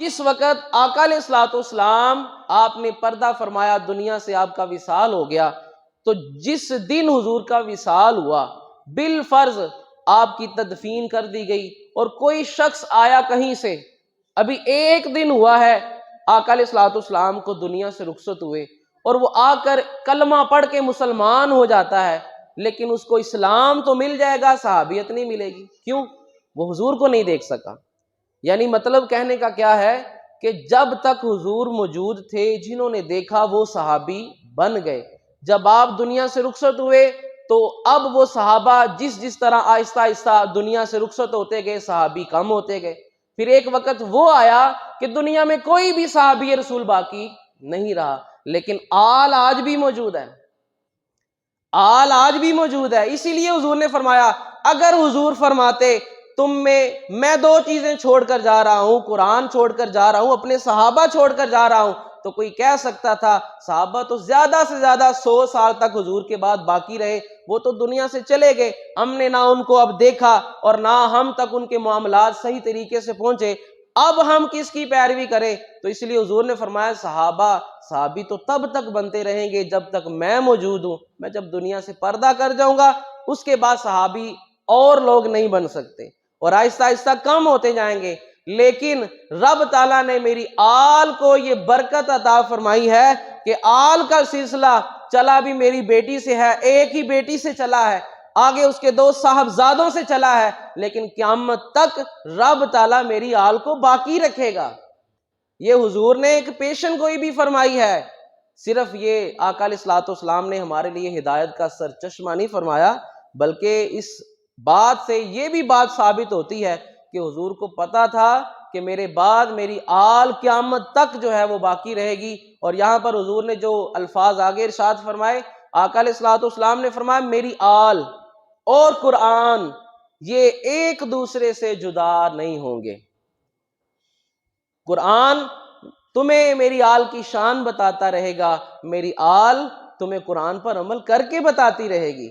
جس وقت آقا علیہ الصلوۃ والسلام آپ نے پردہ فرمایا، دنیا سے آپ کا وصال ہو گیا، تو جس دن حضور کا وصال ہوا بالفرض آپ کی تدفین کر دی گئی، اور کوئی شخص آیا کہیں سے، ابھی ایک دن ہوا ہے آقا علیہ الصلوۃ والسلام کو دنیا سے رخصت ہوئے، اور وہ آ کر کلمہ پڑھ کے مسلمان ہو جاتا ہے، لیکن اس کو اسلام تو مل جائے گا، صحابیت نہیں ملے گی۔ کیوں؟ وہ حضور کو نہیں دیکھ سکا۔ یعنی مطلب کہنے کا کیا ہے کہ جب تک حضور موجود تھے، جنہوں نے دیکھا وہ صحابی بن گئے۔ جب آپ دنیا سے رخصت ہوئے تو اب وہ صحابہ جس طرح آہستہ آہستہ دنیا سے رخصت ہوتے گئے، صحابی کم ہوتے گئے۔ پھر ایک وقت وہ آیا کہ دنیا میں کوئی بھی صحابی رسول باقی نہیں رہا، لیکن آل آج بھی موجود ہے، آل آج بھی موجود ہے۔ اسی لیے حضور نے فرمایا، اگر حضور فرماتے میں دو چیزیں چھوڑ کر جا رہا ہوں، قرآن چھوڑ کر جا رہا ہوں، اپنے صحابہ چھوڑ کر جا رہا ہوں، تو کوئی کہہ سکتا تھا صحابہ تو زیادہ سے زیادہ 100 سال تک حضور کے بعد باقی رہے، وہ تو دنیا سے چلے گئے، ہم نے نہ ان کو اب دیکھا اور نہ ہم تک ان کے معاملات صحیح طریقے سے پہنچے، اب ہم کس کی پیروی کریں؟ تو اس لیے حضور نے فرمایا صحابی تو تب تک بنتے رہیں گے جب تک میں موجود ہوں، میں جب دنیا سے پردہ کر جاؤں گا اس کے بعد صحابی اور لوگ نہیں بن سکتے، اور آہستہ آہستہ کم ہوتے جائیں گے۔ لیکن رب تعالیٰ نے میری آل کو یہ برکت عطا فرمائی ہے کہ آل کا سلسلہ چلا بھی میری بیٹی سے ہے، ایک ہی بیٹی سے چلا ہے، آگے اس کے 2 صاحبزادوں سے چلا ہے، لیکن قیامت تک رب تعالیٰ میری آل کو باقی رکھے گا۔ یہ حضور نے ایک پیشن گوئی بھی فرمائی ہے۔ صرف یہ آقا علیہ الصلوۃ والسلام نے ہمارے لیے ہدایت کا سرچشمہ نہیں فرمایا، بلکہ اس بات سے یہ بھی بات ثابت ہوتی ہے کہ حضور کو پتا تھا کہ میرے بعد میری آل قیامت تک جو ہے وہ باقی رہے گی۔ اور یہاں پر حضور نے جو الفاظ آگے ارشاد فرمائے، آقا علیہ الصلوۃ والسلام نے فرمایا میری آل اور قرآن یہ ایک دوسرے سے جدا نہیں ہوں گے۔ قرآن تمہیں میری آل کی شان بتاتا رہے گا، میری آل تمہیں قرآن پر عمل کر کے بتاتی رہے گی۔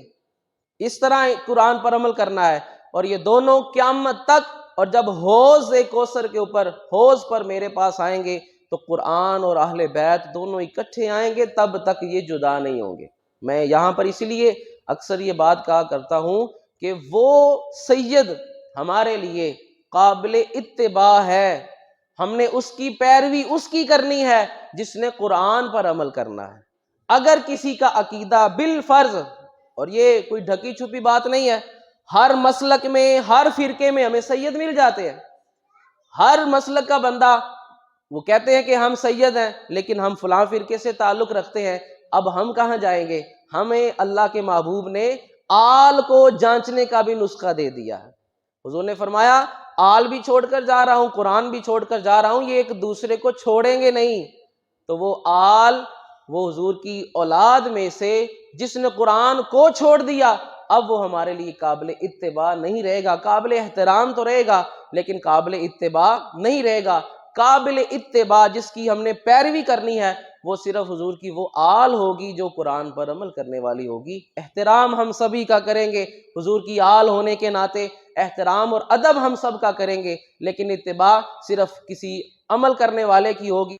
اس طرح قرآن پر عمل کرنا ہے، اور یہ دونوں قیامت تک، اور جب حوض کوثر کے اوپر حوض پر میرے پاس آئیں گے تو قرآن اور اہل بیت دونوں اکٹھے آئیں گے، تب تک یہ جدا نہیں ہوں گے۔ میں یہاں پر اسی لیے اکثر یہ بات کہا کرتا ہوں کہ وہ سید ہمارے لیے قابل اتباع ہے، ہم نے اس کی پیروی اس کی کرنی ہے جس نے قرآن پر عمل کرنا ہے۔ اگر کسی کا عقیدہ بالفرض، اور یہ کوئی ڈھکی چھپی بات نہیں ہے، ہر مسلک میں ہر فرقے میں ہمیں سید مل جاتے ہیں، ہر مسلک کا بندہ وہ کہتے ہیں کہ ہم سید ہیں لیکن ہم فلاں فرقے سے تعلق رکھتے ہیں، اب ہم کہاں جائیں گے؟ ہمیں اللہ کے محبوب نے آل کو جانچنے کا بھی نسخہ دے دیا ہے۔ حضور نے فرمایا آل بھی چھوڑ کر جا رہا ہوں، قرآن بھی چھوڑ کر جا رہا ہوں، یہ ایک دوسرے کو چھوڑیں گے نہیں۔ تو وہ آل وہ حضور کی اولاد میں سے جس نے قرآن کو چھوڑ دیا، اب وہ ہمارے لیے قابل اتباع نہیں رہے گا۔ قابل احترام تو رہے گا لیکن قابل اتباع نہیں رہے گا۔ قابل اتباع جس کی ہم نے پیروی کرنی ہے وہ صرف حضور کی وہ آل ہوگی جو قرآن پر عمل کرنے والی ہوگی۔ احترام ہم سبھی کا کریں گے، حضور کی آل ہونے کے ناطے احترام اور ادب ہم سب کا کریں گے، لیکن اتباع صرف کسی عمل کرنے والے کی ہوگی۔